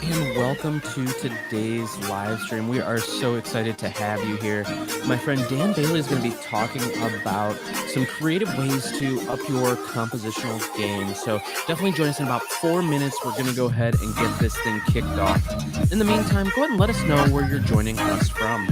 and welcome to today's live stream. We are so excited to have you here. My friend Dan Bailey is going to be talking about some creative ways to up your compositional game. So definitely join us in about 4 minutes. We're going to go ahead and get this thing kicked off. In the meantime, go ahead and let us know where you're joining us from.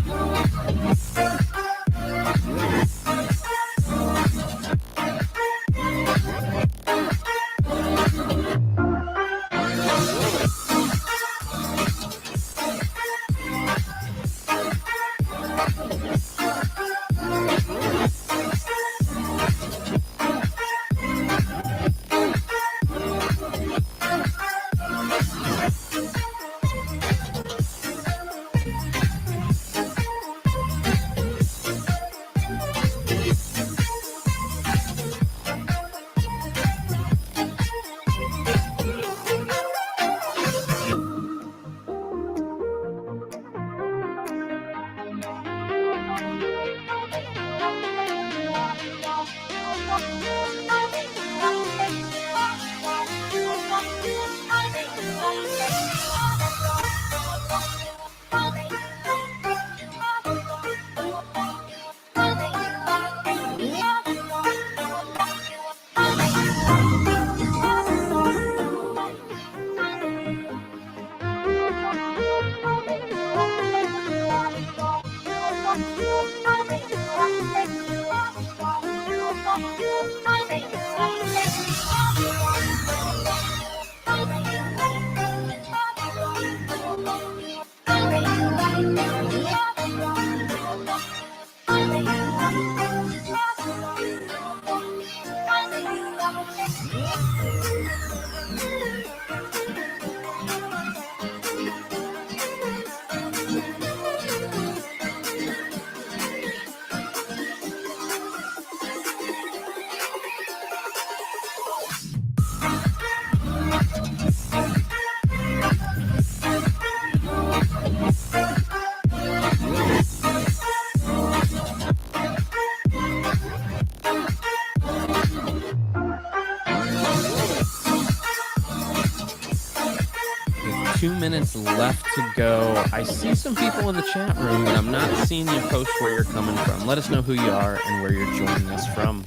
With 2 minutes left to go. I see some people in the chat room, but I'm not seeing you post where you're coming from. Let us know who you are and where you're joining us from.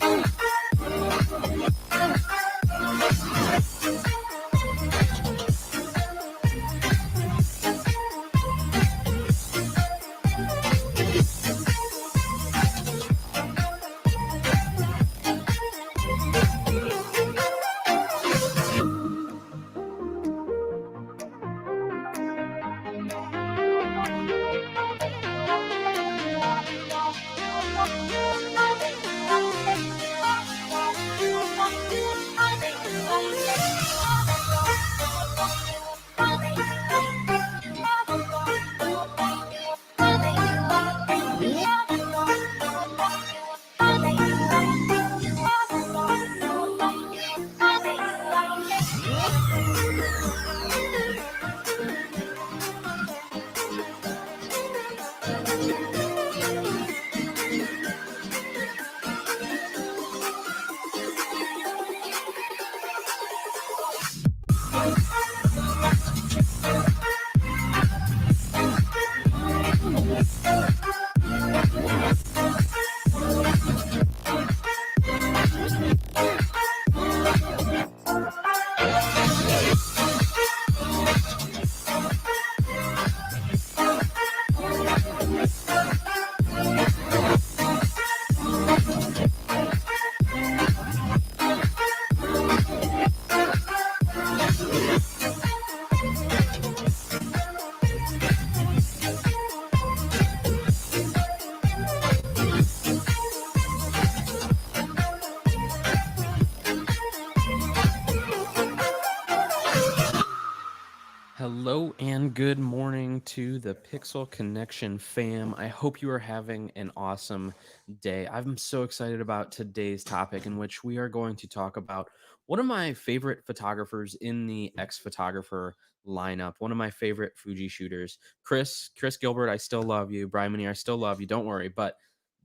Hello and good morning to the Pixel Connection fam. I hope you are having an awesome day. I'm so excited about today's topic, in which we are going to talk about one of my favorite photographers in the X photographer lineup, one of my favorite Fuji shooters, Chris Gilbert. I still love you. Brian Minier, I still love you. Don't worry. But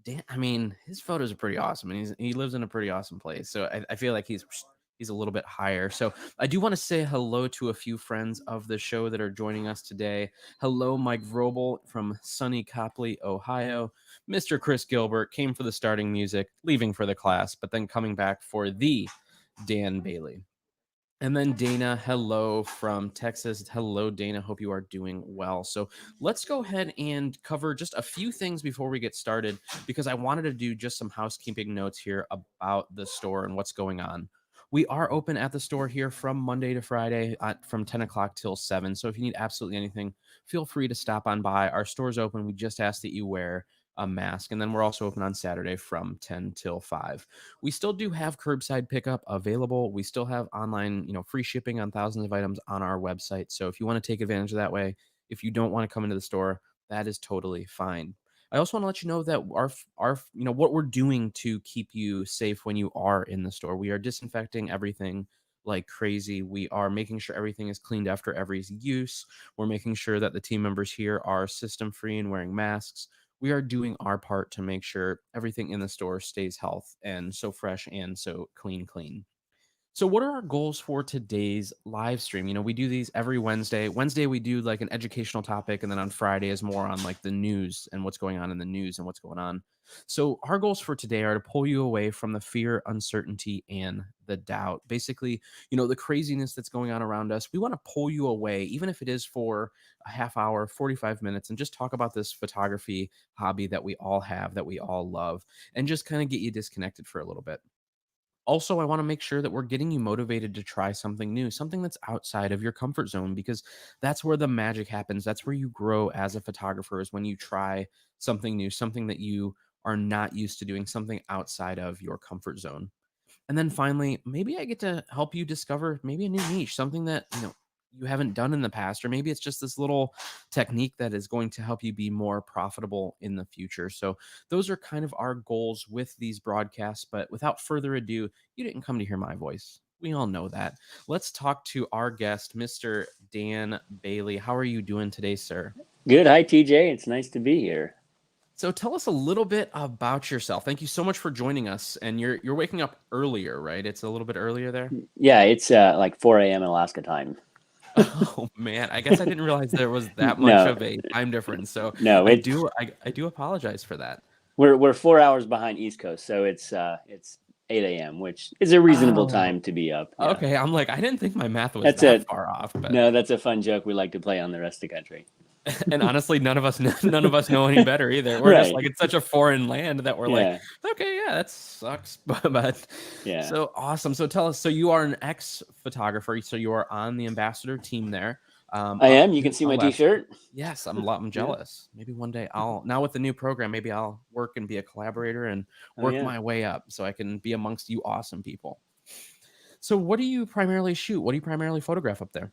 Dan, I mean, his photos are pretty awesome, and he lives in a pretty awesome place. So I feel like he's he's a little bit higher. So I do want to say hello to a few friends of the show that are joining us today. Hello, Mike Vrobel from sunny Copley, Ohio. Mr. Chris Gilbert came for the starting music, leaving for the class, but then coming back for the Dan Bailey. And then Dana, hello from Texas. Hello, Dana. Hope you are doing well. So let's go ahead and cover just a few things before we get started, because I wanted to do just some housekeeping notes here about the store and what's going on. We are open at the store here from Monday to Friday from 10 o'clock till 7. So if you need absolutely anything, feel free to stop on by. Our store's open. We just ask that you wear a mask. And then we're also open on Saturday from 10 till 5. We still do have curbside pickup available. We still have online, free shipping on thousands of items on our website. So if you want to take advantage of that way, if you don't want to come into the store, that is totally fine. I also want to let you know that our what we're doing to keep you safe when you are in the store. We are disinfecting everything like crazy. We are making sure everything is cleaned after every use. We're making sure that the team members here are system free and wearing masks. We are doing our part to make sure everything in the store stays health and so fresh and so clean. So what are our goals for today's live stream? We do these every Wednesday. Wednesday, we do like an educational topic. And then on Friday is more on like the news and what's going on in the news and what's going on. So our goals for today are to pull you away from the fear, uncertainty, and the doubt. Basically, the craziness that's going on around us. We want to pull you away, even if it is for a half hour, 45 minutes, and just talk about this photography hobby that we all have, that we all love, and just kind of get you disconnected for a little bit. Also, I want to make sure that we're getting you motivated to try something new, something that's outside of your comfort zone, because that's where the magic happens. That's where you grow as a photographer, is when you try something new, something that you are not used to doing, something outside of your comfort zone. And then finally, maybe I get to help you discover maybe a new niche, something that, you haven't done in the past, or maybe it's just this little technique that is going to help you be more profitable in the future. So those are kind of our goals with these broadcasts. But without further ado, you didn't come to hear my voice. We all know that. Let's talk to our guest, Mr. Dan Bailey. How are you doing today, sir? Good. Hi, TJ. It's nice to be here. So tell us a little bit about yourself. Thank you so much for joining us. And you're waking up earlier, right? It's a little bit earlier there. Yeah, it's like 4 a.m. Alaska time. Oh man, I guess I didn't realize there was that much No, of a time difference. So no, I it do I do apologize for that. we're 4 hours behind East Coast, so it's 8 a.m., which is a reasonable Oh, time to be up. Yeah, okay. I'm like, I didn't think my math was that's that it. far off, but No, that's a fun joke we like to play on the rest of the country. and honestly, none of us know any better either. We're just Right. like, it's such a foreign land that we're like, Yeah. okay, yeah, that sucks, but Yeah. so awesome. So tell us, so you are an ex photographer, so you are on the ambassador team there. I Up am. You can in see my Alaska. T-shirt. Yes, I'm Yeah. jealous. Maybe one day now with the new program, maybe I'll work and be a collaborator and Oh work yeah. my way up so I can be amongst you awesome people. So what do you primarily shoot? What do you primarily photograph up there?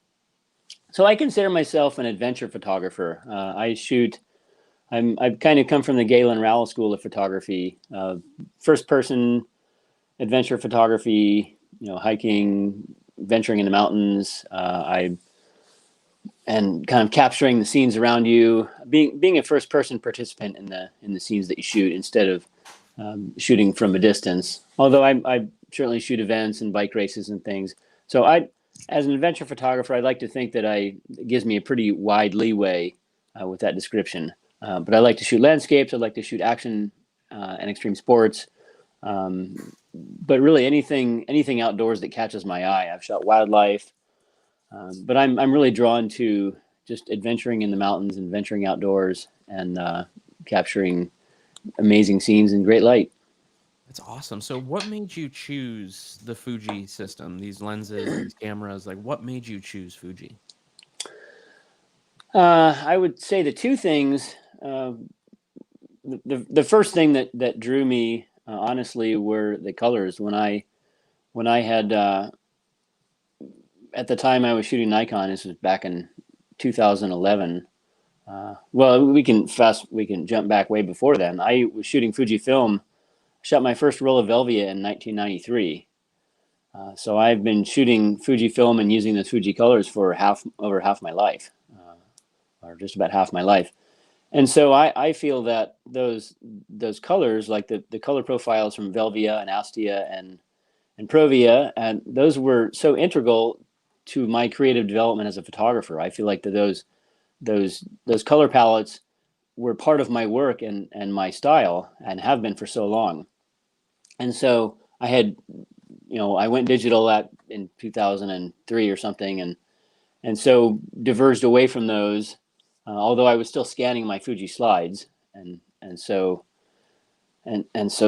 So I consider myself an adventure photographer. I shoot. I've kind of come from the Galen Rowell School of Photography. First person adventure photography, hiking, venturing in the mountains. I and kind of capturing the scenes around you, being a first person participant in the scenes that you shoot instead of shooting from a distance. Although I certainly shoot events and bike races and things. So as an adventure photographer, I'd like to think that it gives me a pretty wide leeway with that description. But I like to shoot landscapes. I like to shoot action and extreme sports. Um, but really anything outdoors that catches my eye. I've shot wildlife, but I'm really drawn to just adventuring in the mountains and venturing outdoors and capturing amazing scenes in great light. That's awesome. So what made you choose the Fuji system, these lenses, these cameras? Like what made you choose Fuji? I would say the two things. The first thing that drew me honestly were the colors. When I had at the time I was shooting Nikon. This was back in 2011. Well, we can jump back way before then. I was shooting Fujifilm. Shot my first roll of Velvia in 1993. So I've been shooting Fujifilm and using the Fuji colors for over half my life, or just about half my life. And so I feel that those colors, like the color profiles from Velvia and Astia and and Provia, and those were so integral to my creative development as a photographer. I feel like that those color palettes were part of my work and my style, and have been for so long. And so I had, I went digital in 2003 or something, and so diverged away from those, although I was still scanning my Fuji slides, and so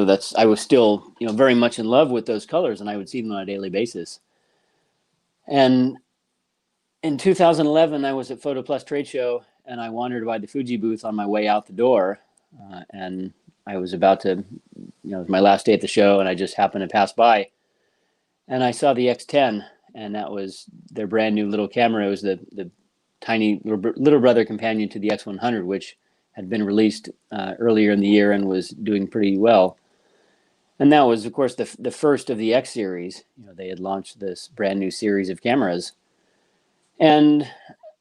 that's, I was still, very much in love with those colors, and I would see them on a daily basis. And in 2011, I was at Photo Plus trade show, and I wandered by the Fuji booth on my way out the door, and I was about to, it was my last day at the show, and I just happened to pass by, and I saw the X10, and that was their brand new little camera. It was the tiny little brother companion to the X100, which had been released earlier in the year and was doing pretty well. And that was, of course, the first of the X series. They had launched this brand new series of cameras, and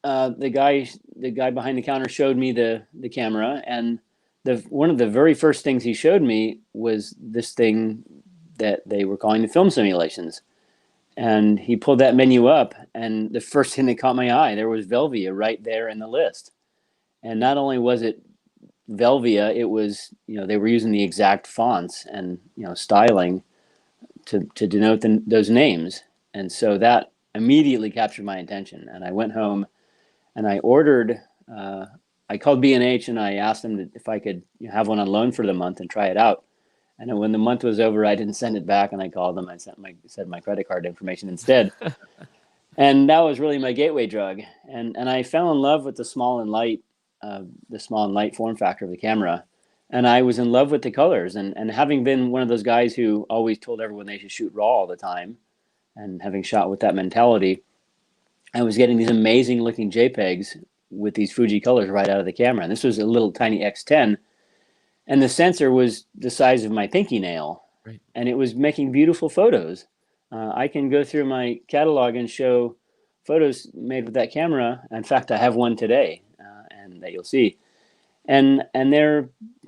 the guy behind the counter showed me the camera, and one of the very first things he showed me was this thing that they were calling the film simulations. And he pulled that menu up, and the first thing that caught my eye, there was Velvia right there in the list. And not only was it Velvia, it was, they were using the exact fonts and, styling to denote those names. And so that immediately captured my attention. And I went home and I ordered, I called B&H and I asked them if I could have one on loan for the month and try it out. And when the month was over, I didn't send it back, and I called them. I said my credit card information instead. And that was really my gateway drug. And I fell in love with the small and light form factor of the camera. And I was in love with the colors. And having been one of those guys who always told everyone they should shoot raw all the time, and having shot with that mentality, I was getting these amazing looking JPEGs with these Fuji colors right out of the camera. And this was a little tiny X10. And the sensor was the size of my pinky nail. Right. And it was making beautiful photos. I can go through my catalog and show photos made with that camera. In fact, I have one today, and that you'll see. And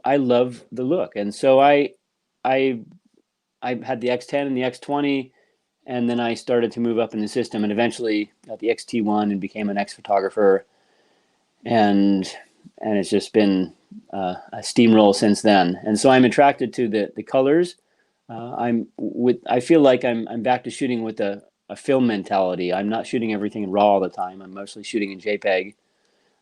I love the look. And so I had the X10 and the X20, and then I started to move up in the system, and eventually got the XT1 and became an X photographer. And it's just been a steamroll since then. And so I'm attracted to the colors. I feel like I'm back to shooting with a film mentality. I'm not shooting everything in RAW all the time. I'm mostly shooting in JPEG.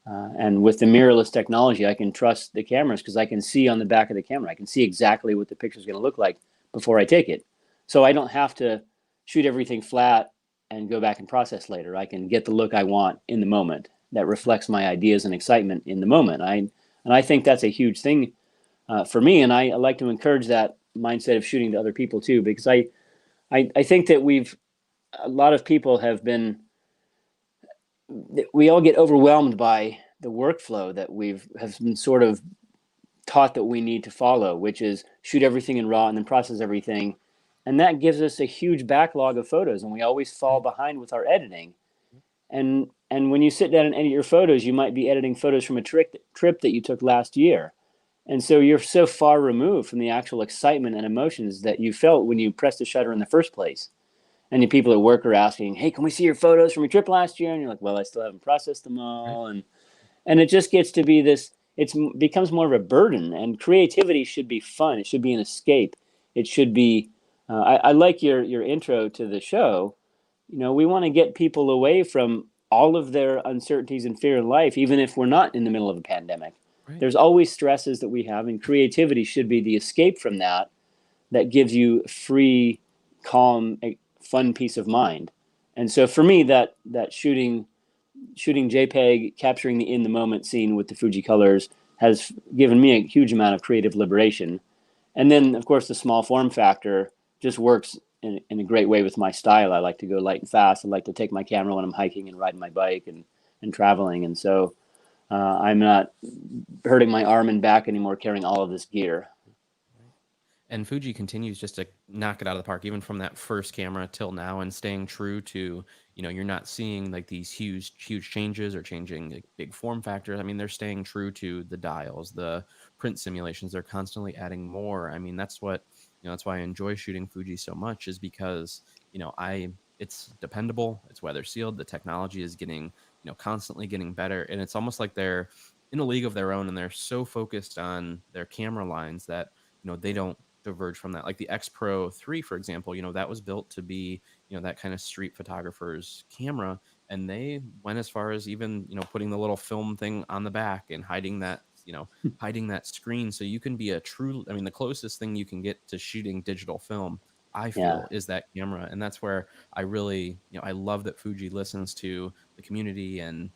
And with the mirrorless technology, I can trust the cameras because I can see on the back of the camera. I can see exactly what the picture is going to look like before I take it. So I don't have to shoot everything flat and go back and process later. I can get the look I want in the moment that reflects my ideas and excitement in the moment. And I think that's a huge thing for me. And I like to encourage that mindset of shooting to other people too, because I think that a lot of people we all get overwhelmed by the workflow that have been sort of taught that we need to follow, which is shoot everything in RAW and then process everything. And that gives us a huge backlog of photos, and we always fall behind with our editing. And when you sit down and edit your photos, you might be editing photos from a trip that you took last year. And so you're so far removed from the actual excitement and emotions that you felt when you pressed the shutter in the first place. And the people at work are asking, hey, can we see your photos from your trip last year? And you're like, well, I still haven't processed them all. Right. And it just gets to be this, it becomes more of a burden. And creativity should be fun. It should be an escape. It should be, I like your intro to the show. We want to get people away from all of their uncertainties and fear in life, even if we're not in the middle of a pandemic. Right. There's always stresses that we have, and creativity should be the escape from that gives you free, calm, fun peace of mind. And so for me, that shooting JPEG, capturing the in the moment scene with the Fuji colors has given me a huge amount of creative liberation. And then, of course, the small form factor just works in a great way with my style. I like to go light and fast. I like to take my camera when I'm hiking and riding my bike and traveling. And so I'm not hurting my arm and back anymore carrying all of this gear. And Fuji continues just to knock it out of the park, even from that first camera till now, and staying true to, you're not seeing like these huge changes or changing like big form factors. I mean, they're staying true to the dials, the print simulations. They're constantly adding more. I mean, that's what that's why I enjoy shooting Fuji so much, is because, it's dependable, it's weather sealed, the technology is getting, constantly getting better. And it's almost like they're in a league of their own, and they're so focused on their camera lines that, they don't diverge from that. Like the X Pro 3, for example, that was built to be, that kind of street photographer's camera. And they went as far as even, putting the little film thing on the back and hiding that screen, so you can be a true, I mean, the closest thing you can get to shooting digital film, I Yeah. feel, is that camera. And that's where I really, I love that Fuji listens to the community. And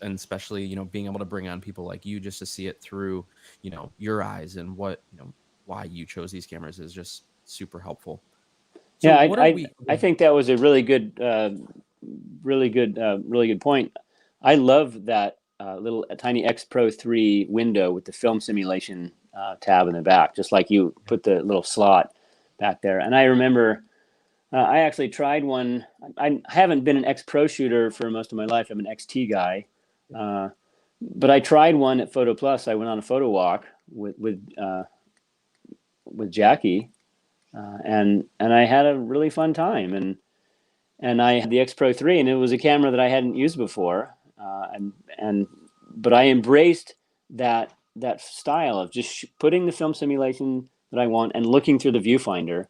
and especially, being able to bring on people like you just to see it through, your eyes, and what, why you chose these cameras is just super helpful. So Yeah, what are we? I think that was a really good point. I love that little tiny X Pro 3 window with the film simulation tab in the back, just like you put the little slot back there. And I remember I actually tried one. I haven't been an X Pro shooter for most of my life. I'm an XT guy. Uh, but I tried one at Photo Plus. I went on a photo walk with Jackie, and I had a really fun time. And I had the X Pro 3, and it was a camera that I hadn't used before. And but I embraced that style of just putting the film simulation that I want and looking through the viewfinder,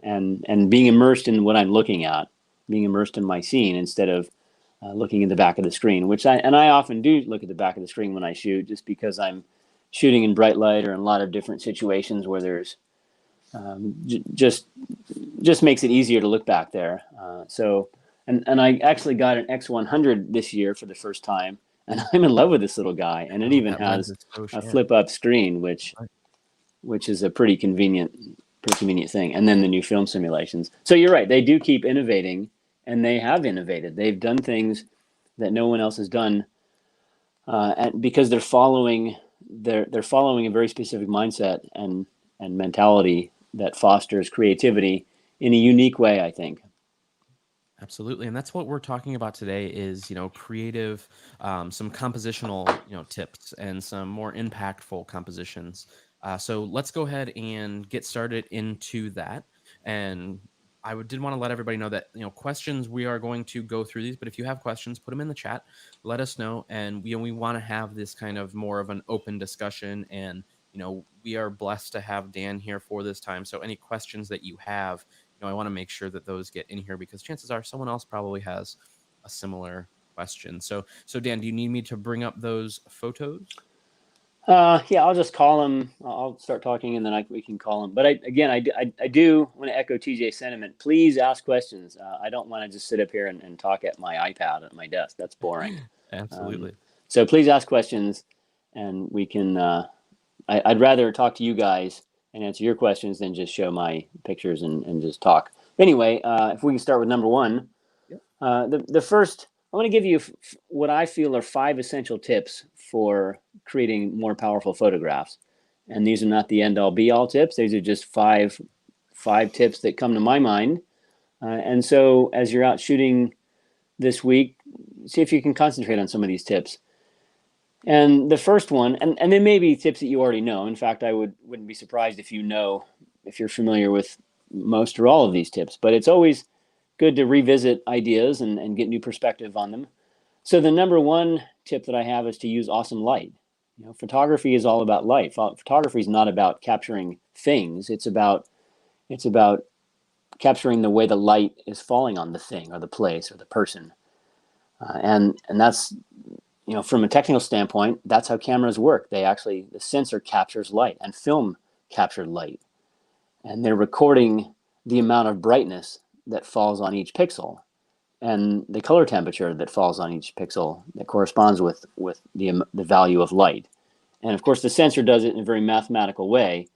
and being immersed in what I'm looking at, being immersed in my scene instead of looking at the back of the screen. I often do look at the back of the screen when I shoot, just because I'm shooting in bright light or in a lot of different situations where there's just makes it easier to look back there. And I actually got an X100 this year for the first time, and I'm in love with this little guy. And it Oh, even that lens has is so a sharp. flip up screen, which is a pretty convenient thing. And then the new film simulations. So you're right; they do keep innovating, and they have innovated. They've done things that no one else has done, and because they're following a very specific mindset and mentality that fosters creativity in a unique way, I think. Absolutely. And that's what we're talking about today is, creative, some compositional, tips and some more impactful compositions. So let's go ahead and get started into that. And did want to let everybody know that, questions, we are going to go through these, but if you have questions, put them in the chat, let us know. And, we want to have this kind of more of an open discussion. And, we are blessed to have Dan here for this time. So any questions that you have, I want to make sure that those get in here, because chances are someone else probably has a similar question. So Dan, do you need me to bring up those photos? Yeah, I'll just call them. I'll start talking, and then we can call them. But I do want to echo TJ's sentiment. Please ask questions. I don't want to just sit up here and talk at my iPad at my desk. That's boring. Absolutely. So please ask questions, and we can. I'd rather talk to you guys and answer your questions than just show my pictures and just talk. Anyway, if we can start with number one, Yep. the first, I want to give you what I feel are 5 essential tips for creating more powerful photographs. And these are not the end all be all tips. These are just five tips that come to my mind. And so as you're out shooting this week, see if you can concentrate on some of these tips. And the first one, and there may be tips that you already know. In fact, I wouldn't be surprised if if you're familiar with most or all of these tips, but it's always good to revisit ideas and get new perspective on them. So the number one tip that I have is to use awesome light. Photography is all about light. Photography is not about capturing things. It's about capturing the way the light is falling on the thing or the place or the person. And that's, from a technical standpoint, that's how cameras work. The sensor captures light and film captured light. And they're recording the amount of brightness that falls on each pixel and the color temperature that falls on each pixel that corresponds with the value of light. And of course, the sensor does it in a very mathematical way,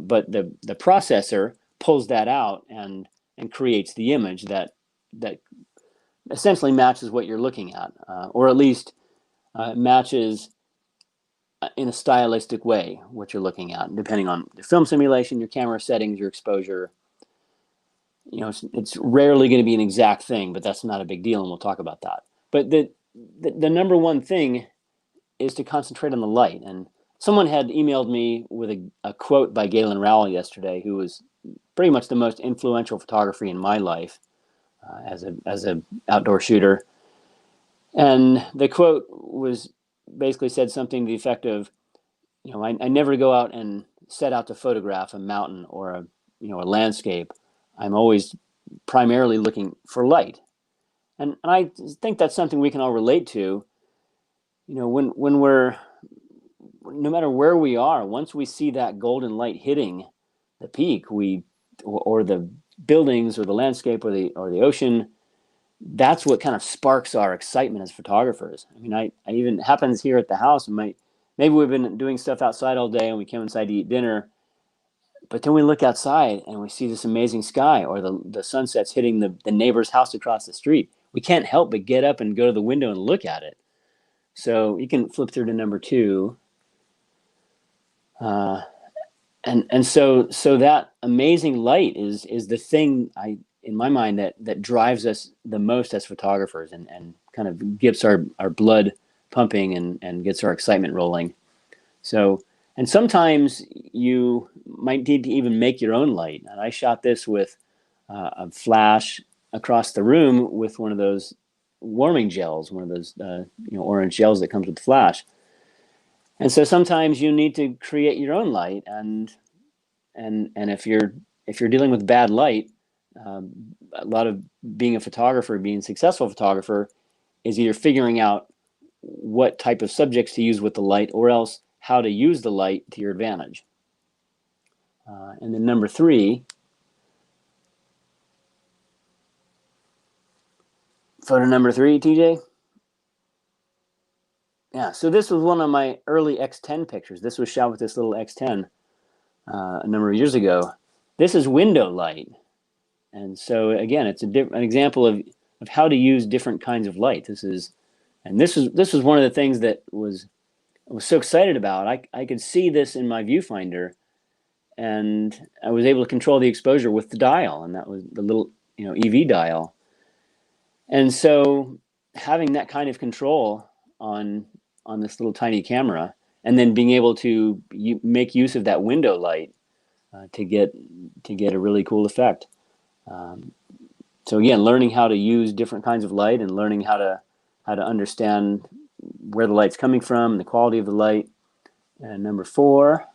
but the processor pulls that out and creates the image that essentially matches what you're looking at, or at least matches in a stylistic way what you're looking at, depending on the film simulation, your camera settings, your exposure. It's rarely going to be an exact thing, but that's not a big deal, and we'll talk about that. But the number one thing is to concentrate on the light. And someone had emailed me with a quote by Galen Rowell yesterday, who was pretty much the most influential photographer in my life as a outdoor shooter. And the quote was basically said something to the effect of, I never go out and set out to photograph a mountain or a landscape. I'm always primarily looking for light. And I think that's something we can all relate to. When we're, no matter where we are, once we see that golden light hitting the peak, or the buildings or the landscape or the ocean, that's what kind of sparks our excitement as photographers. I mean, I even happens here at the house. Maybe we've been doing stuff outside all day and we came inside to eat dinner, but then we look outside and we see this amazing sky, or the sunset's hitting the neighbor's house across the street. We can't help but get up and go to the window and look at it. So you can flip through to number 2. And so that amazing light is the thing in my mind that drives us the most as photographers, and kind of gets our blood pumping and gets our excitement rolling. So, and sometimes you might need to even make your own light. And I shot this with a flash across the room with one of those warming gels, one of those orange gels that comes with the flash. And so sometimes you need to create your own light, and if you're dealing with bad light, a lot of being a photographer, being a successful photographer, is either figuring out what type of subjects to use with the light, or else how to use the light to your advantage. And then number 3, photo number 3, TJ. Yeah, so this was one of my early X10 pictures. This was shot with this little X10 a number of years ago. This is window light. And so again, it's an example of how to use different kinds of light. This was one of the things that I was so excited about. I could see this in my viewfinder, and I was able to control the exposure with the dial, and that was the little EV dial. And so having that kind of control on this little tiny camera, and then being able to make use of that window light to get a really cool effect. So again, learning how to use different kinds of light, and learning how to understand where the light's coming from, the quality of the light. And number 4.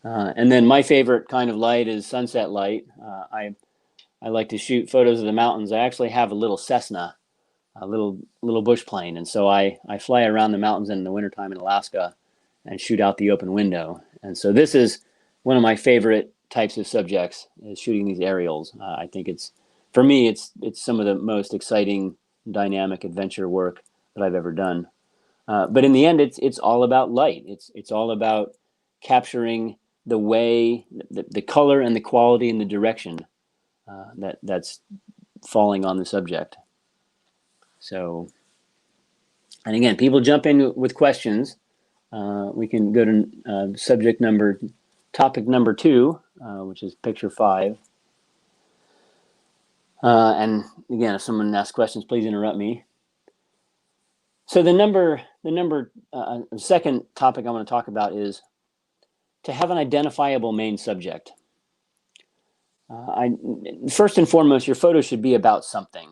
And then my favorite kind of light is sunset light. I like to shoot photos of the mountains. I actually have a little Cessna, a little bush plane, and so I fly around the mountains in the wintertime in Alaska and shoot out the open window. And so this is one of my favorite types of subjects, is shooting these aerials. I think for me, it's some of the most exciting, dynamic adventure work that I've ever done. But in the end, it's all about light. It's all about capturing the way, the color and the quality and the direction that's falling on the subject. So, and again, people jump in with questions. We can go to topic number 2, which is picture 5. And again, if someone asks questions, please interrupt me. So the second topic I want to talk about is to have an identifiable main subject. First and foremost, your photo should be about something.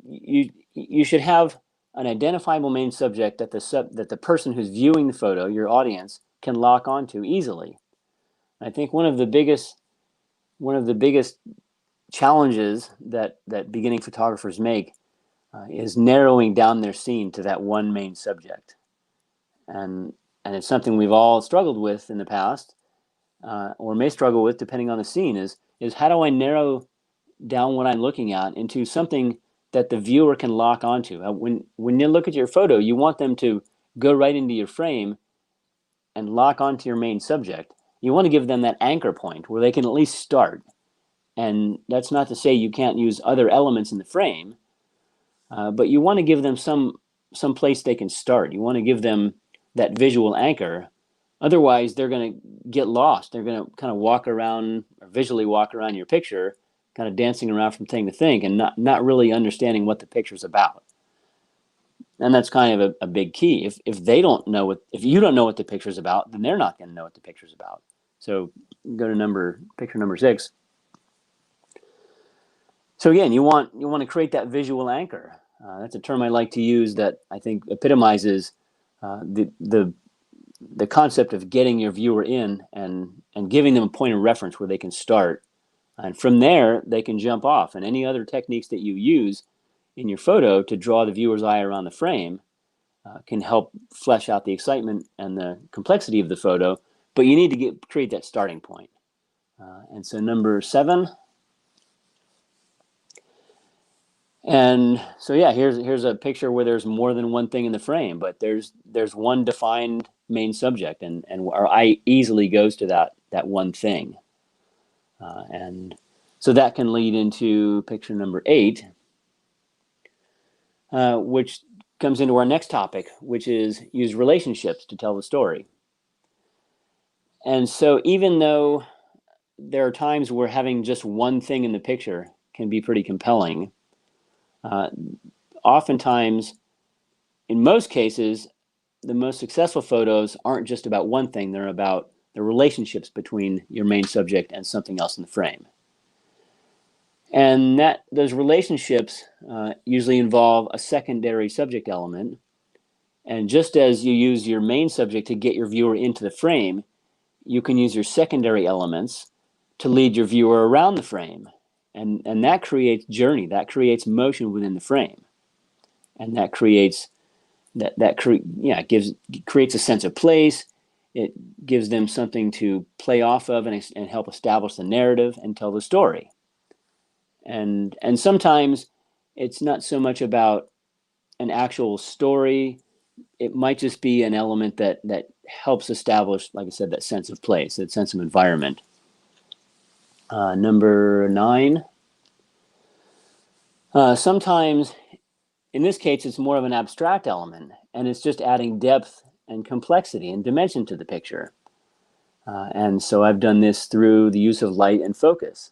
You should have an identifiable main subject that the person who's viewing the photo, your audience, can lock onto easily. I think one of the biggest challenges that beginning photographers make is narrowing down their scene to that one main subject, and it's something we've all struggled with in the past, or may struggle with depending on the scene. Is how do I narrow down what I'm looking at into something that the viewer can lock onto? When you look at your photo, you want them to go right into your frame and lock onto your main subject. You want to give them that anchor point where they can at least start. And that's not to say you can't use other elements in the frame, but you want to give them some place they can start. You want to give them that visual anchor. Otherwise, they're going to get lost. They're going to kind of walk around, or visually walk around your picture, kind of dancing around from thing to thing, and not really understanding what the picture's about. And that's kind of a big key. If they don't know if you don't know what the picture's about, then they're not going to know what the picture's about. So go to picture number 6. So again, you want to create that visual anchor. That's a term I like to use that I think epitomizes the concept of getting your viewer in and giving them a point of reference where they can start. And from there, they can jump off. And any other techniques that you use in your photo to draw the viewer's eye around the frame can help flesh out the excitement and the complexity of the photo. But you need to create that starting point. And so number 7. And so yeah, here's a picture where there's more than one thing in the frame, but there's one defined main subject, and our eye easily goes to that one thing. And so that can lead into picture number 8, which comes into our next topic, which is use relationships to tell the story. And so even though there are times where having just one thing in the picture can be pretty compelling, oftentimes, in most cases, the most successful photos aren't just about one thing, they're about the relationships between your main subject and something else in the frame. And those relationships usually involve a secondary subject element. And just as you use your main subject to get your viewer into the frame, you can use your secondary elements to lead your viewer around the frame. And that creates journey, that creates motion within the frame. And that creates creates a sense of place. It gives them something to play off of and help establish the narrative and tell the story. And sometimes it's not so much about an actual story. It might just be an element that helps establish, like I said, that sense of place, that sense of environment. Number 9. Sometimes, in this case, it's more of an abstract element, and it's just adding depth and complexity and dimension to the picture. And so I've done this through the use of light and focus.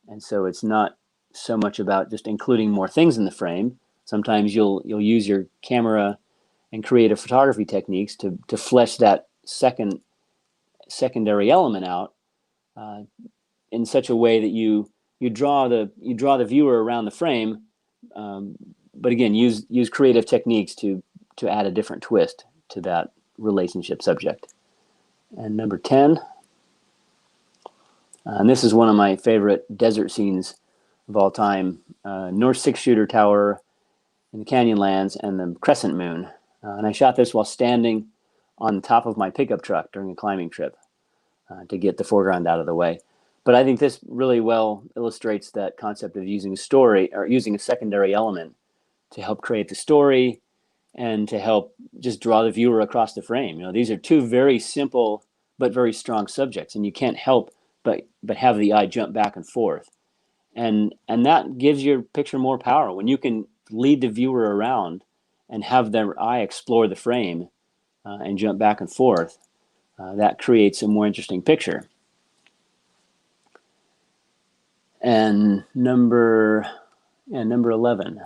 And so it's not so much about just including more things in the frame. Sometimes you'll use your camera and creative photography techniques to flesh that secondary element out in such a way that you draw the viewer around the frame, but again, use creative techniques to add a different twist to that relationship subject. And number 10, and this is one of my favorite desert scenes of all time, North Six Shooter Tower in the Canyonlands and the Crescent Moon. And I shot this while standing on the top of my pickup truck during a climbing trip to get the foreground out of the way. But I think this really well illustrates that concept of using a story or using a secondary element to help create the story and to help just draw the viewer across the frame. These are two very simple but very strong subjects, and you can't help but have the eye jump back and forth. And that gives your picture more power when you can lead the viewer around and have their eye explore the frame and jump back and forth. That creates a more interesting picture. And number 11.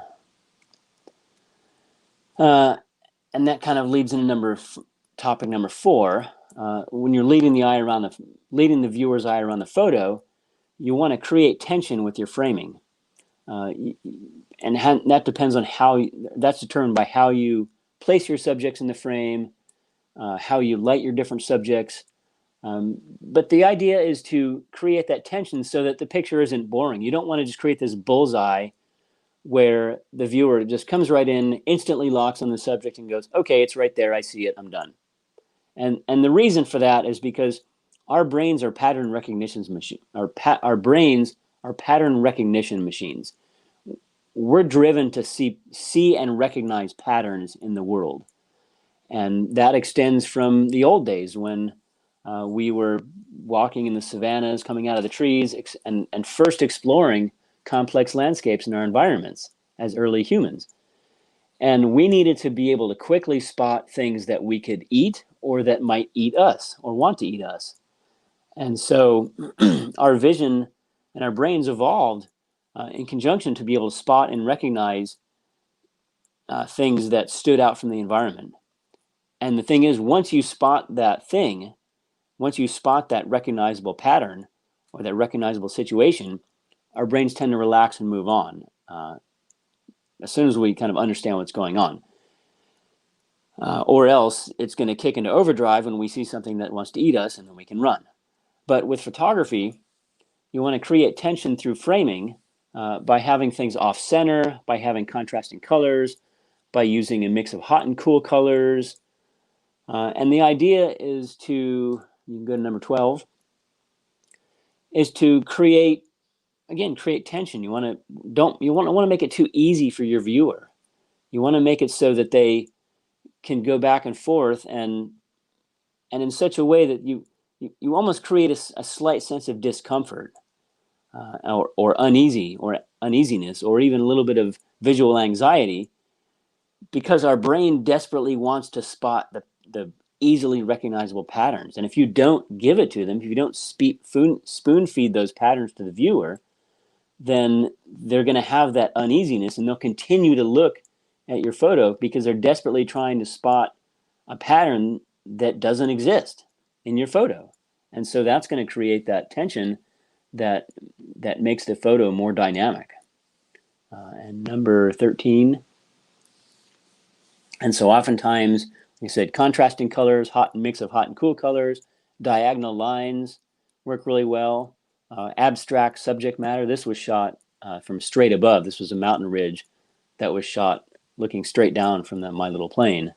And that kind of leads into topic number 4. When you're leading the viewer's eye around the photo, you want to create tension with your framing. And that depends on that's determined by how you place your subjects in the frame, how you light your different subjects. But the idea is to create that tension so that the picture isn't boring. You don't want to just create this bullseye where the viewer just comes right in, instantly locks on the subject and goes, okay, it's right there, I see it, I'm done. And the reason for that is because our brains are pattern recognition machines. Our brains are pattern recognition machines. We're driven to see and recognize patterns in the world. And that extends from the old days when we were walking in the savannas, coming out of the trees, and first exploring complex landscapes in our environments as early humans. And we needed to be able to quickly spot things that we could eat or that might eat us or want to eat us. And so our vision and our brains evolved in conjunction to be able to spot and recognize things that stood out from the environment. And the thing is, once you spot that thing, once you spot that recognizable pattern or that recognizable situation, our brains tend to relax and move on as soon as we kind of understand what's going on. Or else it's going to kick into overdrive when we see something that wants to eat us, and then we can run. But with photography, you want to create tension through framing by having things off center, by having contrasting colors, by using a mix of hot and cool colors. And the idea is to, you can go to number 12, is to create tension. You want to make it too easy for your viewer. You want to make it so that they can go back and forth and in such a way that you almost create a slight sense of discomfort or uneasiness, or even a little bit of visual anxiety, because our brain desperately wants to spot the easily recognizable patterns. And if you don't give it to them, if you don't spoon feed those patterns to the viewer, then they're going to have that uneasiness, and they'll continue to look at your photo because they're desperately trying to spot a pattern that doesn't exist in your photo. And so that's going to create that tension that makes the photo more dynamic. And number 13. And so oftentimes, like I said, contrasting colors, mix of hot and cool colors, diagonal lines work really well. Abstract subject matter. This was shot from straight above. This was a mountain ridge that was shot looking straight down from my little plane.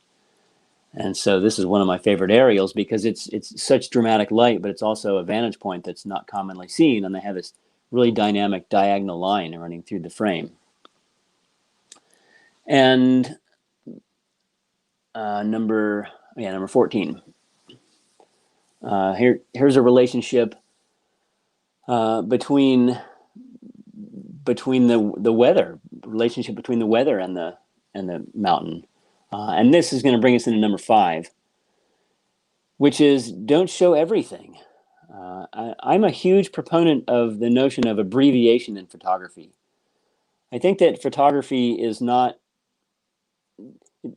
And so this is one of my favorite aerials because it's such dramatic light, but it's also a vantage point that's not commonly seen, and they have this really dynamic diagonal line running through the frame. And number 14. Here's a relationship between the weather, relationship between the weather and the mountain. And this is going to bring us into number 5, which is don't show everything. I'm a huge proponent of the notion of abbreviation in photography. I think that photography is not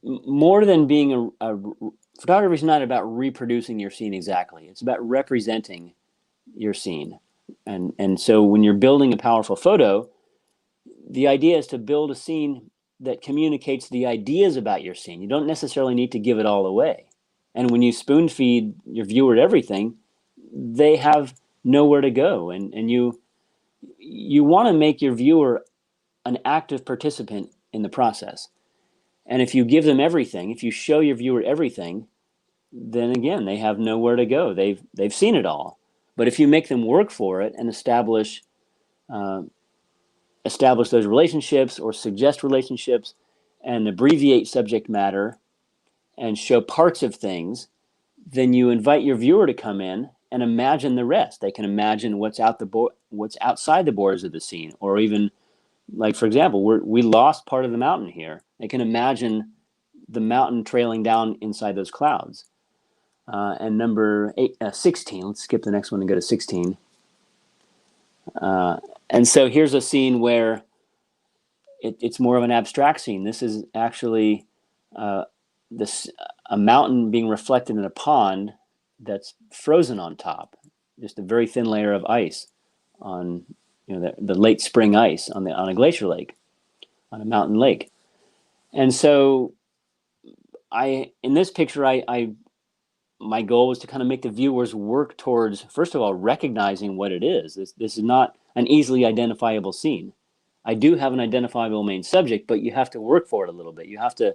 more than being photography is not about reproducing your scene exactly. It's about representing your scene. And so when you're building a powerful photo, the idea is to build a scene that communicates the ideas about your scene. You don't necessarily need to give it all away. And when you spoon feed your viewer everything, they have nowhere to go. And you want to make your viewer an active participant in the process. And if you give them everything, if you show your viewer everything, then again, they have nowhere to go. They've seen it all. But if you make them work for it and establish those relationships or suggest relationships and abbreviate subject matter and show parts of things, then you invite your viewer to come in and imagine the rest. They can imagine what's outside the borders of the scene, or even, like, for example, we lost part of the mountain here. They can imagine the mountain trailing down inside those clouds. And number 16, let's skip the next one and go to 16. And so here's a scene where it's more of an abstract scene. This is actually a mountain being reflected in a pond that's frozen on top, just a very thin layer of ice on the late spring ice on a glacier lake, on a mountain lake. And so in this picture, my goal was to kind of make the viewers work towards, first of all, recognizing what it is. This is not an easily identifiable scene. I do have an identifiable main subject, but you have to work for it a little bit. You have to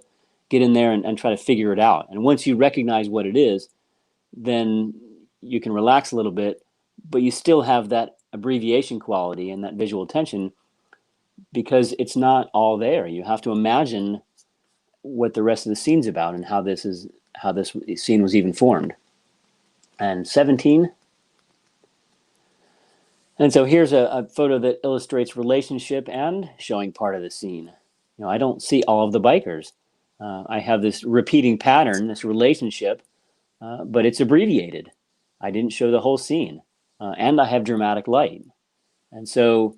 get in there and try to figure it out. And once you recognize what it is, then you can relax a little bit, but you still have that abbreviation quality and that visual tension because it's not all there. You have to imagine what the rest of the scene's about and how this scene was even formed. And 17. And so here's a photo that illustrates relationship and showing part of the scene. I don't see all of the bikers. I have this repeating pattern, this relationship, but it's abbreviated. I didn't show the whole scene. And I have dramatic light. And so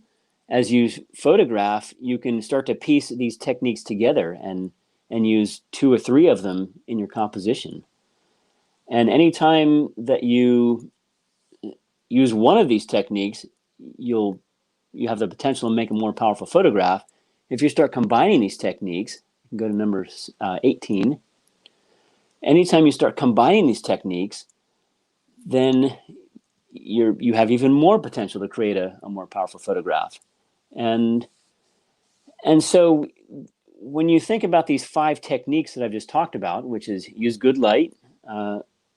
as you photograph, you can start to piece these techniques together, and and use 2 or 3 of them in your composition. And anytime that you use one of these techniques, you have the potential to make a more powerful photograph. If you start combining these techniques, you can go to number 18. Anytime you start combining these techniques, then you have even more potential to create a more powerful photograph. And so when you think about these 5 techniques that I've just talked about, which is use good light,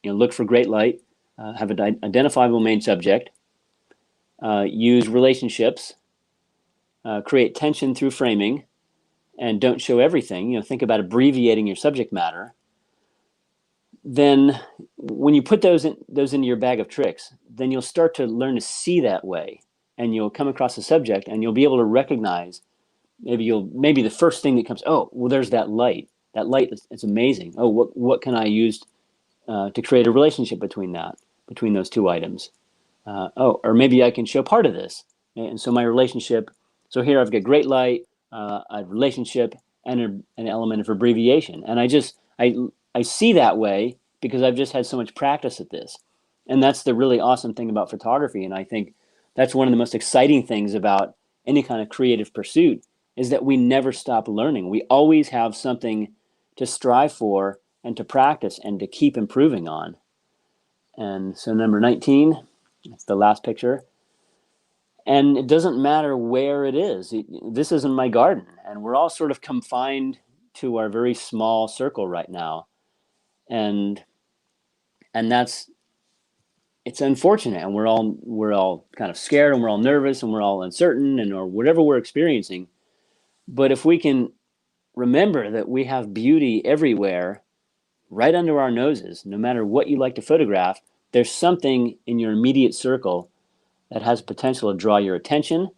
look for great light, have an identifiable main subject, use relationships, create tension through framing, and don't show everything, think about abbreviating your subject matter, then when you put those into your bag of tricks, then you'll start to learn to see that way, and you'll come across a subject and you'll be able to recognize, maybe the first thing that comes, oh, well, there's that light. That light, it's amazing. Oh, what can I use to create a relationship between those 2 items? Or maybe I can show part of this. And so my relationship, so here I've got great light, a relationship, and an element of abbreviation. And I see that way because I've just had so much practice at this. And that's the really awesome thing about photography. And I think that's one of the most exciting things about any kind of creative pursuit, is that we never stop learning. We always have something to strive for and to practice and to keep improving on. And so number 19, that's the last picture. And it doesn't matter where it is. This isn't my garden, and we're all sort of confined to our very small circle right now. And it's unfortunate, and we're all kind of scared, and we're all nervous, and we're all uncertain, or whatever we're experiencing. But if we can remember that we have beauty everywhere, right under our noses, no matter what you like to photograph, there's something in your immediate circle that has potential to draw your attention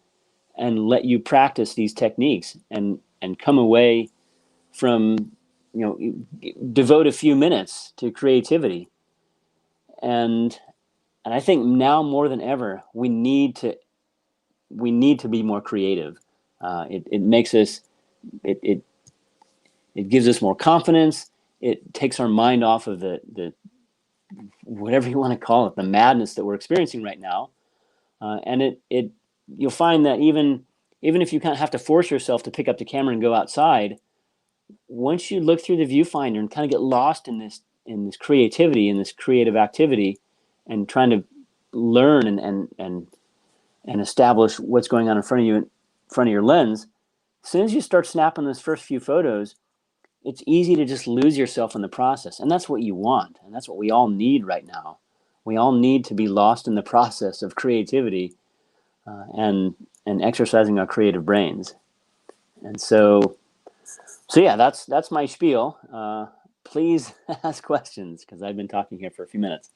and let you practice these techniques and come away from, devote a few minutes to creativity. And I think now more than ever, we need to be more creative. It makes us, it gives us more confidence. It takes our mind off of the whatever you want to call it, the madness that we're experiencing right now. And you'll find that even if you kind of have to force yourself to pick up the camera and go outside, once you look through the viewfinder and kind of get lost in this creativity, in this creative activity, and trying to learn and establish what's going on in front of you, in front of your lens, as soon as you start snapping those first few photos, it's easy to just lose yourself in the process. And that's what you want. And that's what we all need right now. We all need to be lost in the process of creativity and exercising our creative brains. And so yeah, that's my spiel. Please ask questions, because I've been talking here for a few minutes.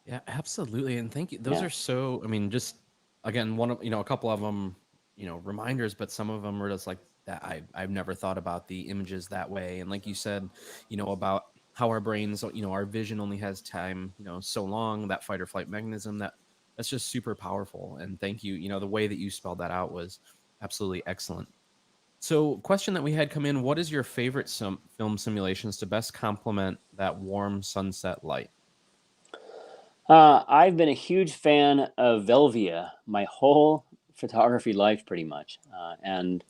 Yeah, absolutely. And thank you. Those are so, just again, a couple of them, reminders, but some of them were just like that. I've never thought about the images that way. And like you said, about how our brains, our vision only has time, so long, that fight or flight mechanism, that's just super powerful. And thank you. The way that you spelled that out was absolutely excellent. So, question that we had come in: what is your favorite film simulations to best complement that warm sunset light? I've been a huge fan of Velvia my whole photography life, pretty much, and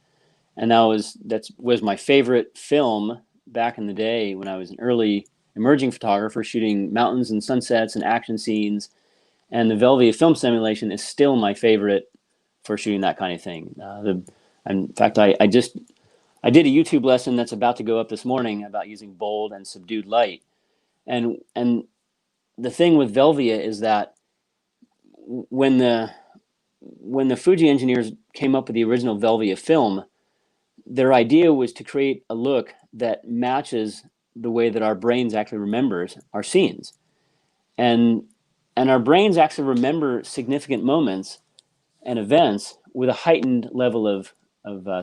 that was my favorite film back in the day when I was an early emerging photographer shooting mountains and sunsets and action scenes. And the Velvia film simulation is still my favorite for shooting that kind of thing. In fact, I did a YouTube lesson that's about to go up this morning about using bold and subdued light. And the thing with Velvia is that when the Fuji engineers came up with the original Velvia film, their idea was to create a look that matches the way that our brains actually remembers our scenes. And our brains actually remember significant moments and events with a heightened level of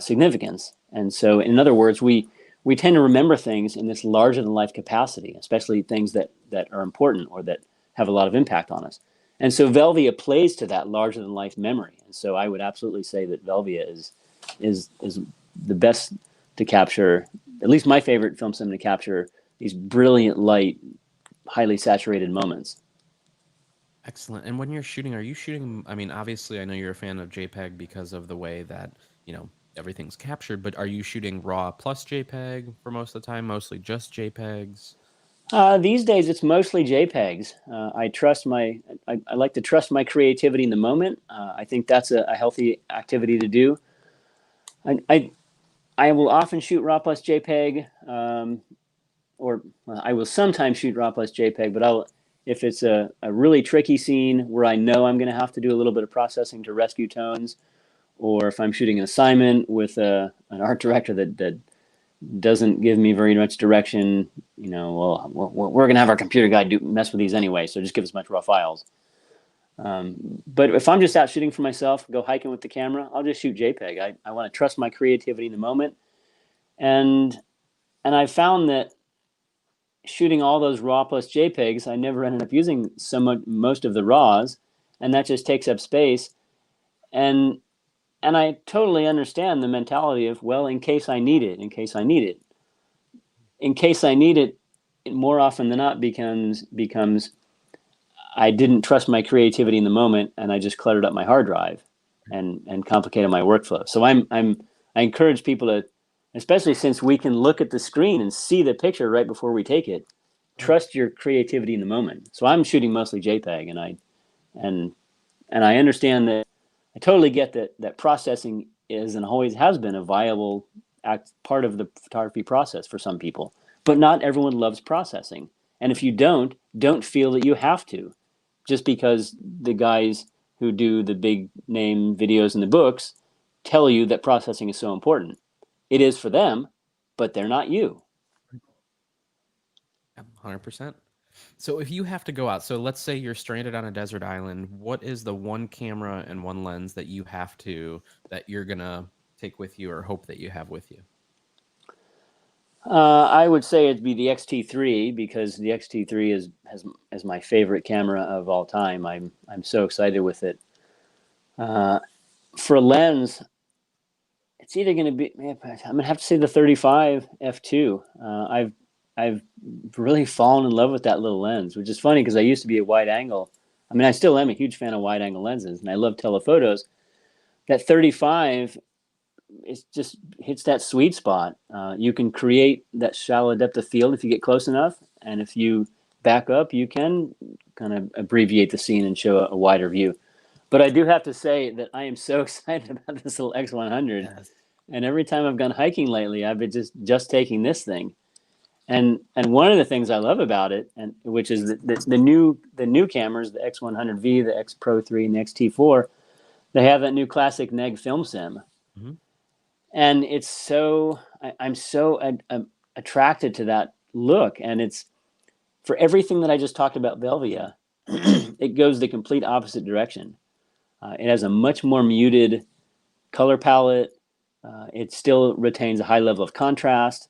significance. And so, in other words, we tend to remember things in this larger than life capacity, especially things that are important or that have a lot of impact on us. And so Velvia plays to that larger than life memory. And so I would absolutely say that Velvia is the best to capture at least my favorite film sim to capture these brilliant light, highly saturated moments. Excellent. And when you're shooting, are you shooting? I mean, obviously, I know you're a fan of JPEG because of the way that, everything's captured, but are you shooting RAW plus JPEG for most of the time, mostly just JPEGs? These days, it's mostly JPEGs. I like to trust my creativity in the moment. I think that's a healthy activity to do. I, I, I will often shoot RAW plus JPEG, or well, I will sometimes shoot RAW plus JPEG, but if it's a really tricky scene where I know I'm going to have to do a little bit of processing to rescue tones, or if I'm shooting an assignment with an art director that doesn't give me very much direction, well, we're going to have our computer guy mess with these anyway, so just give us much raw files. But if I'm just out shooting for myself, go hiking with the camera, I'll just shoot JPEG. I want to trust my creativity in the moment, and I found that shooting all those RAW plus JPEGs, I never ended up using most of the RAWs, and that just takes up space. And I totally understand the mentality of, well, in case I need it, in case I need it, in case I need it, more often than not becomes I didn't trust my creativity in the moment, and I just cluttered up my hard drive and complicated my workflow. So I encourage people to, especially since we can look at the screen and see the picture right before we take it, trust your creativity in the moment. So I'm shooting mostly JPEG, and I understand that. I totally get that processing is and always has been a viable part of the photography process for some people, but not everyone loves processing. And if you don't feel that you have to, just because the guys who do the big name videos in the books tell you that processing is so important. It is for them, but they're not you. Yeah, 100%. So if you have to go out, so let's say you're stranded on a desert island, what is the one camera and one lens that that you're gonna take with you or hope that you have with you? I would say it'd be the XT3 because the XT3 is my favorite camera of all time. I'm so excited with it. For a lens, it's either going to be, I'm going to have to say the 35 f2. I've really fallen in love with that little lens, which is funny because I used to be a wide angle. I mean, I still am a huge fan of wide angle lenses, and I love telephotos. That 35, it just hits that sweet spot. You can create that shallow depth of field if you get close enough, and if you back up, you can kind of abbreviate the scene and show a wider view. But I do have to say that I am so excited about this little X100. Yes. And every time I've gone hiking lately, I've been just taking this thing. And one of the things I love about it, and which is the new cameras, the X100V, the X Pro 3, and the XT4, they have that new classic neg film sim, Mm-hmm. and it's so I'm so attracted to that look, and it's for everything that I just talked about Velvia, it goes the complete opposite direction. It has a much more muted color palette. It still retains a high level of contrast,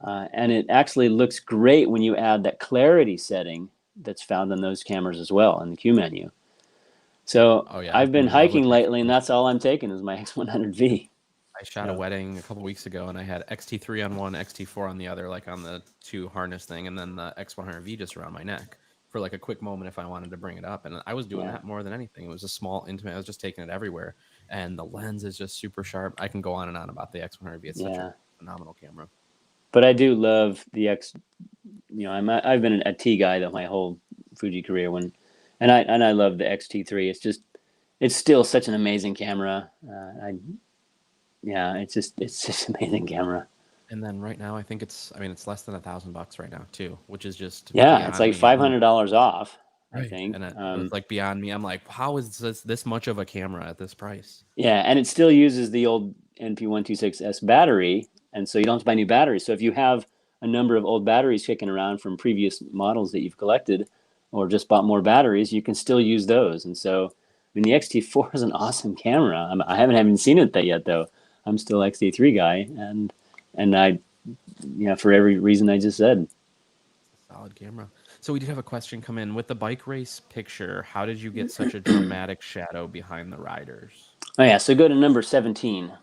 and it actually looks great when you add that clarity setting that's found on those cameras as well in the Q menu. So Oh yeah, I've I'm been in love with hiking the lately, and X100. that's all I'm taking is my X100V. I shot a So wedding a couple weeks ago, and I had XT3 on one, XT4 on the other, like on the two harness thing, and then the X100V just around my neck for like a quick moment if I wanted to bring it up. And I was doing yeah, that more than anything. It was a small, intimate. I was just taking it everywhere, and the lens is just super sharp. I can go on and on about the X100V. It's such a yeah. phenomenal camera. But I do love the X. I've been a T guy my whole Fuji career and I love the XT3. It's still such an amazing camera. It's just an amazing camera. And then right now, I mean, it's less than $1,000 right now too, which is just Yeah, it's beyond like me. I'm like, $500 off, I right, think. and it's like beyond me. I'm like, how is this much of a camera at this price? Yeah, and it still uses the old NP126S battery, and so you don't have to buy new batteries. So if you have a number of old batteries kicking around from previous models that you've collected, or just bought more batteries, you can still use those. And so, I mean, the XT4 is an awesome camera. I haven't seen it yet though. I'm still XT3 guy, and I, for every reason I just said. Solid camera. So we did have a question come in with the bike race picture. How did you get such a dramatic shadow behind the riders? Oh yeah, so go to number 17.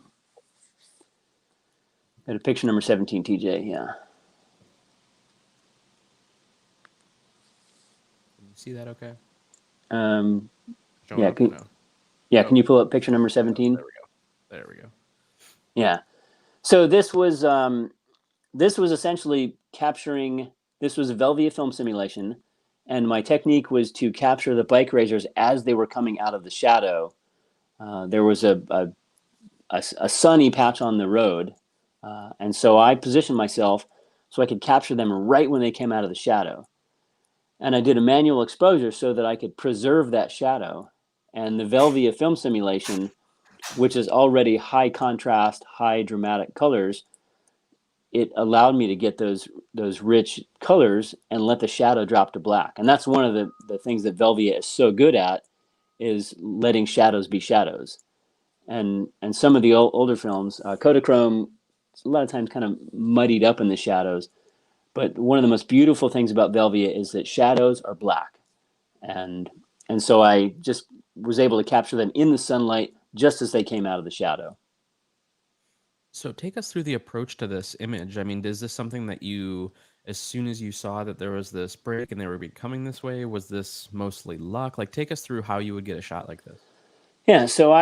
Go to picture number 17, TJ. Yeah. Can you see that okay? Um, Showing yeah. up or no? Yeah. Can Oh, you pull up picture number oh, 17? there we go. There we go. Yeah. So this was essentially capturing. This was a Velvia film simulation, and my technique was to capture the bike racers as they were coming out of the shadow. There was a sunny patch on the road, and so I positioned myself so I could capture them right when they came out of the shadow. And I did a manual exposure so that I could preserve that shadow. And the Velvia film simulation, which is already high contrast, high dramatic colors, it allowed me to get those rich colors and let the shadow drop to black. And that's one of the things that Velvia is so good at, is letting shadows be shadows. And some of the older films, Kodachrome, a lot of times kind of muddied up in the shadows. But one of the most beautiful things about Velvia is that shadows are black, and and so I just was able to capture them in the sunlight just as they came out of the shadow. So take us through the approach to this image. I mean, is this something that you, as soon as you saw that there was this break and they were becoming this way, was this mostly luck? Like, take us through how you would get a shot like this. Yeah, so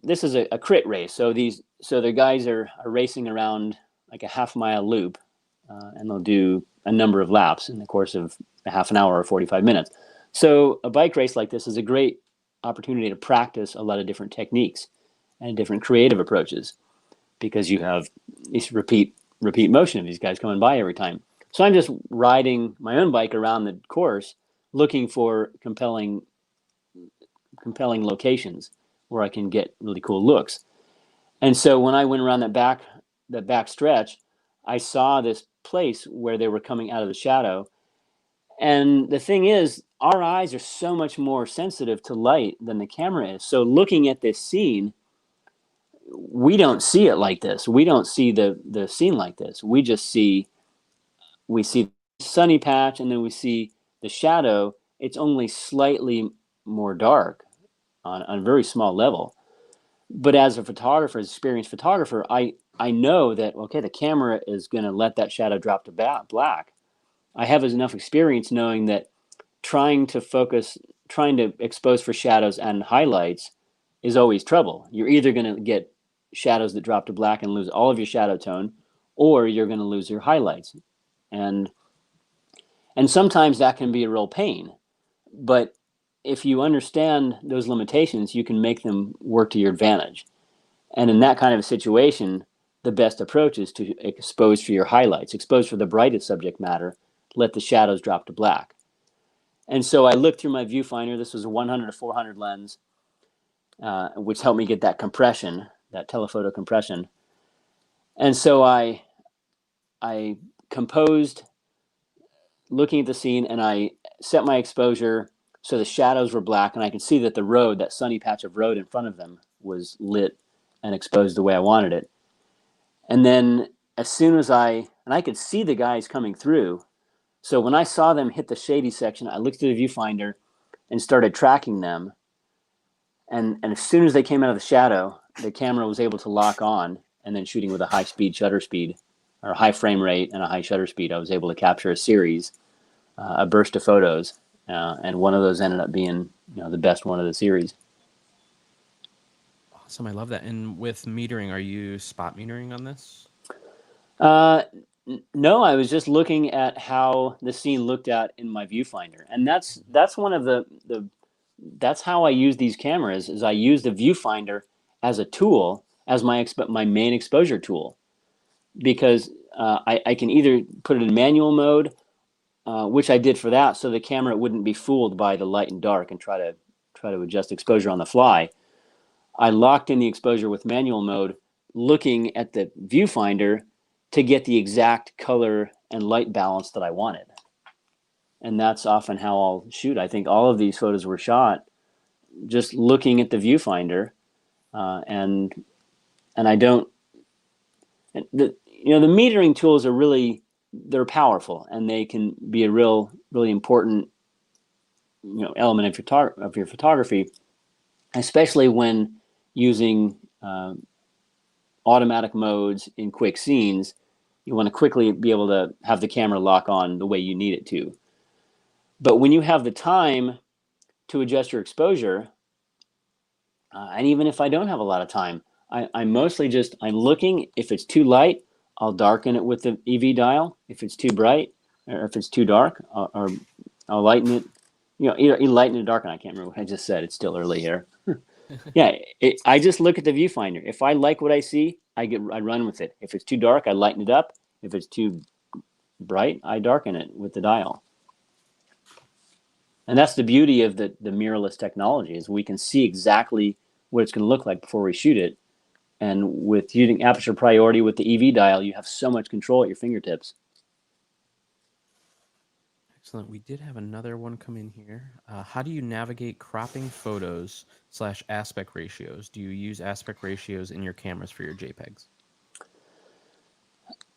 this is a crit race. So the guys are racing around like a half-mile loop, and they'll do a number of laps in the course of a half an hour or 45 minutes. So a bike race like this is a great opportunity to practice a lot of different techniques and different creative approaches, because you have this repeat motion of these guys coming by every time. So I'm just riding my own bike around the course, looking for compelling locations where I can get really cool looks. And so when I went around that back stretch, I saw this place where they were coming out of the shadow. And the thing is, our eyes are so much more sensitive to light than the camera is. So looking at this scene, we don't see it like this. We don't see the scene like this. We see sunny patch, and then we see the shadow. It's only slightly more dark on a very small level. But as a photographer, as an experienced photographer, I know that, okay, the camera is going to let that shadow drop to black. I have enough experience knowing that trying to expose for shadows and highlights is always trouble. You're either going to get shadows that drop to black and lose all of your shadow tone, or you're going to lose your highlights. And and sometimes that can be a real pain. But if you understand those limitations, you can make them work to your advantage. And in that kind of a situation, the best approach is to expose for your highlights, expose for the brightest subject matter, let the shadows drop to black. And so I looked through my viewfinder. This was a 100 to 400 lens, which helped me get that compression, that telephoto compression. And so I composed looking at the scene, and I set my exposure so the shadows were black, and I could see that the road, that sunny patch of road in front of them, was lit and exposed the way I wanted it. And then as soon as I could see the guys coming through. So when I saw them hit the shady section, I looked through the viewfinder and started tracking them. And as soon as they came out of the shadow, the camera was able to lock on, and then shooting with a high speed shutter speed, or a high frame rate and a high shutter speed, I was able to capture a series, a burst of photos. And one of those ended up being, the best one of the series. Awesome. I love that. And with metering, are you spot metering on this? Uh, no, I was just looking at how the scene looked at in my viewfinder, and that's one of the that's how I use these cameras. Is I use the viewfinder as a tool, as my main exposure tool, because I can either put it in manual mode, which I did for that, so the camera wouldn't be fooled by the light and dark and try to adjust exposure on the fly. I locked in the exposure with manual mode, looking at the viewfinder to get the exact color and light balance that I wanted. And that's often how I'll shoot. I think all of these photos were shot just looking at the viewfinder, and I don't. The metering tools are they're powerful, and they can be a really important element of your photography, especially when using automatic modes in quick scenes, you want to quickly be able to have the camera lock on the way you need it to. But when you have the time to adjust your exposure, and even if I don't have a lot of time, I'm mostly I'm looking. If it's too light, I'll darken it with the EV dial. If it's too bright, or if it's too dark, or I'll lighten it. Either lighten or darken. I can't remember what I just said. It's still early here. Yeah, I just look at the viewfinder. If I like what I see, I run with it. If it's too dark, I lighten it up. If it's too bright, I darken it with the dial. And that's the beauty of the mirrorless technology, is we can see exactly what it's going to look like before we shoot it. And with using aperture priority with the EV dial, you have so much control at your fingertips. Excellent. We did have another one come in here. How do you navigate cropping photos / aspect ratios? Do you use aspect ratios in your cameras for your JPEGs?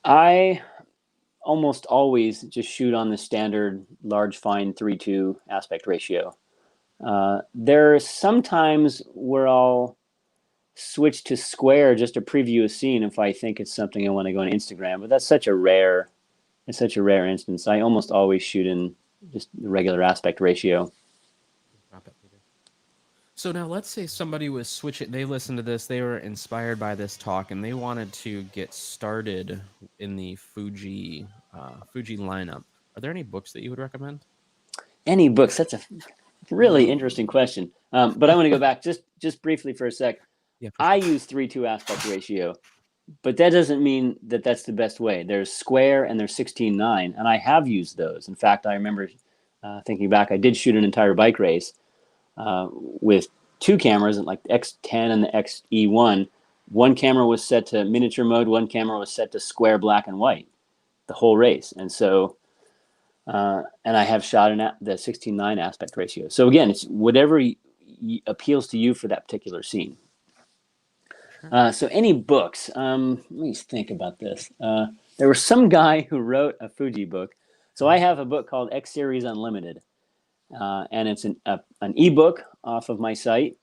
I almost always just shoot on the standard large fine 3:2 aspect ratio. There are some times where I'll switch to square just to preview a scene if I think it's something I want to go on Instagram, but it's such a rare instance. I almost always shoot in just the regular aspect ratio. So now let's say somebody was switching, they listened to this, they were inspired by this talk, and they wanted to get started in the Fuji lineup. Are there any books that you would recommend? Any books? That's a really interesting question. But I want to go back just briefly for a sec. Yeah, I use 3:2 aspect ratio, but that doesn't mean that that's the best way. There's square and there's 16:9, and I have used those. In fact, I remember thinking back, I did shoot an entire bike race with two cameras, like the X10 and the XE1. One camera was set to miniature mode, one camera was set to square black and white, the whole race. And so, and I have shot in the 16:9 aspect ratio. So again, it's whatever appeals to you for that particular scene. So any books? Let me think about this. There was some guy who wrote a Fuji book. So I have a book called X Series Unlimited. And it's an ebook off of my site.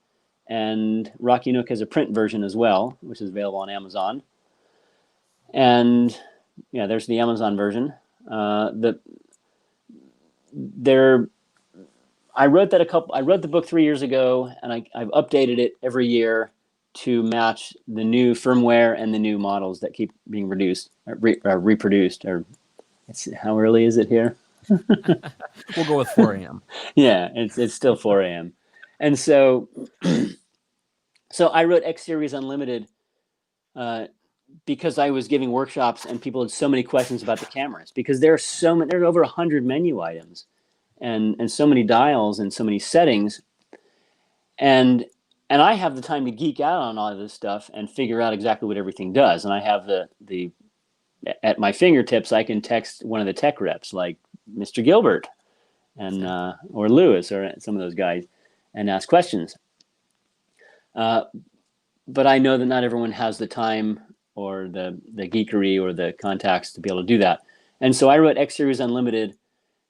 And Rocky Nook has a print version as well, which is available on Amazon. And yeah, there's the Amazon version. I wrote the book 3 years ago, and I've updated it every year to match the new firmware and the new models that keep being reproduced. How early is it here? We'll go with 4 a.m. Yeah, it's still 4 a.m. And so I wrote X Series Unlimited because I was giving workshops and people had so many questions about the cameras, because there are over 100 menu items and so many dials and so many settings. And I have the time to geek out on all of this stuff and figure out exactly what everything does. And I have the at my fingertips, I can text one of the tech reps, like Mr. Gilbert and or Lewis or some of those guys, and ask questions. But I know that not everyone has the time or the geekery or the contacts to be able to do that. And so I wrote X Series Unlimited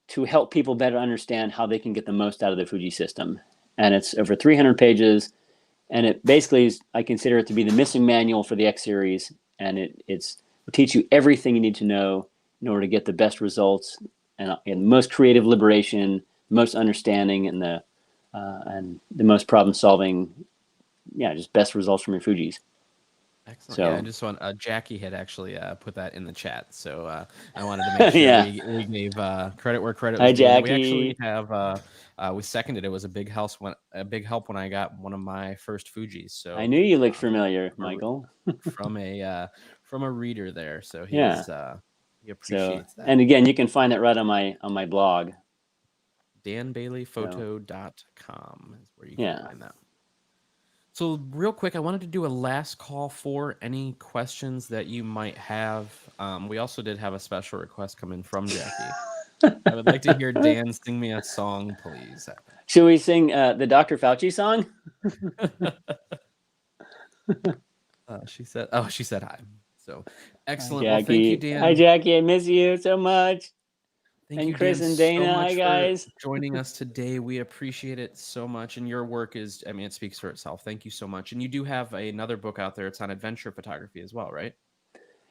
to help people better understand how they can get the most out of the Fuji system. And it's over 300 pages. And it basically is, I consider it to be the missing manual for the X Series. And it will teach you everything you need to know in order to get the best results and most creative liberation, most understanding, and the most problem solving. Yeah, just best results from your Fujis. Excellent. So, yeah, I just want Jackie had actually put that in the chat, so I wanted to make sure yeah. we gave credit where credit was Hi, due. Jackie. We actually have we seconded it. Was a big help when I got one of my first Fujis. So I knew you looked familiar, Michael. from a reader there. So he appreciates that. And again, you can find that right on my blog. DanBaileyPhoto.com is where you can find that. So real quick, I wanted to do a last call for any questions that you might have. We also did have a special request come in from Jackie. I would like to hear Dan sing me a song, please. Should we sing the Dr. Fauci song? She said hi. So excellent. Hi, well, thank you, Dan. Hi, Jackie. I miss you so much. Thank And you, Dan, Chris and so Dana, hi much for guys. joining us today. We appreciate it so much. And your work is, I mean, it speaks for itself. Thank you so much. And you do have another book out there. It's on adventure photography as well, right?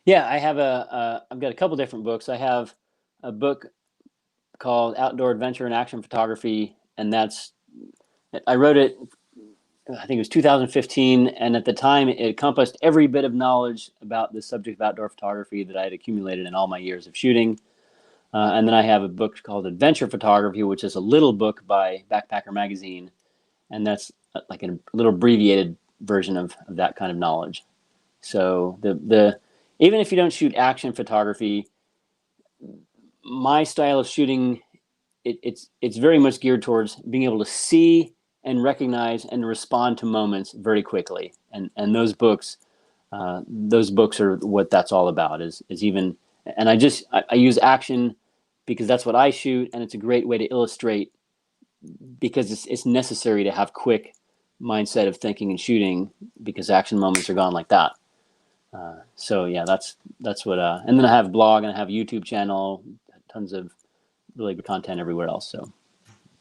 Yeah, I have I've got a couple different books. I have a book called Outdoor Adventure and Action Photography, and I wrote it, I think it was 2015, and at the time it encompassed every bit of knowledge about the subject of outdoor photography that I had accumulated in all my years of shooting. And then I have a book called Adventure Photography, which is a little book by Backpacker Magazine, and that's like a little abbreviated version of that kind of knowledge. So the even if you don't shoot action photography, my style of shooting, it's very much geared towards being able to see and recognize and respond to moments very quickly. And those books are what that's all about. Is even, and I use action because that's what I shoot, and it's a great way to illustrate, because it's necessary to have quick mindset of thinking and shooting, because action moments are gone like that. So yeah, that's what. And then I have a blog and I have a YouTube channel, tons of really good content everywhere else. So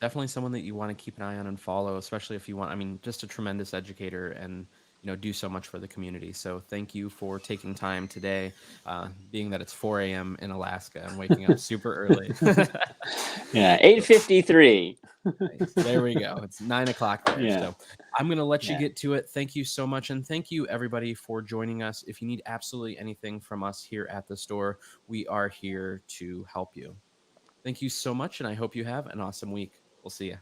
Definitely someone that you want to keep an eye on and follow, especially if you want, I mean, just a tremendous educator and, do so much for the community. So thank you for taking time today, being that it's 4 a.m. in Alaska and waking up super early. yeah, 8:53. Nice. There we go. It's 9 o'clock there. Yeah, So I'm going to let you yeah. get to it. Thank you so much. And thank you, everybody, for joining us. If you need absolutely anything from us here at the store, we are here to help you. Thank you so much. And I hope you have an awesome week. We'll see you.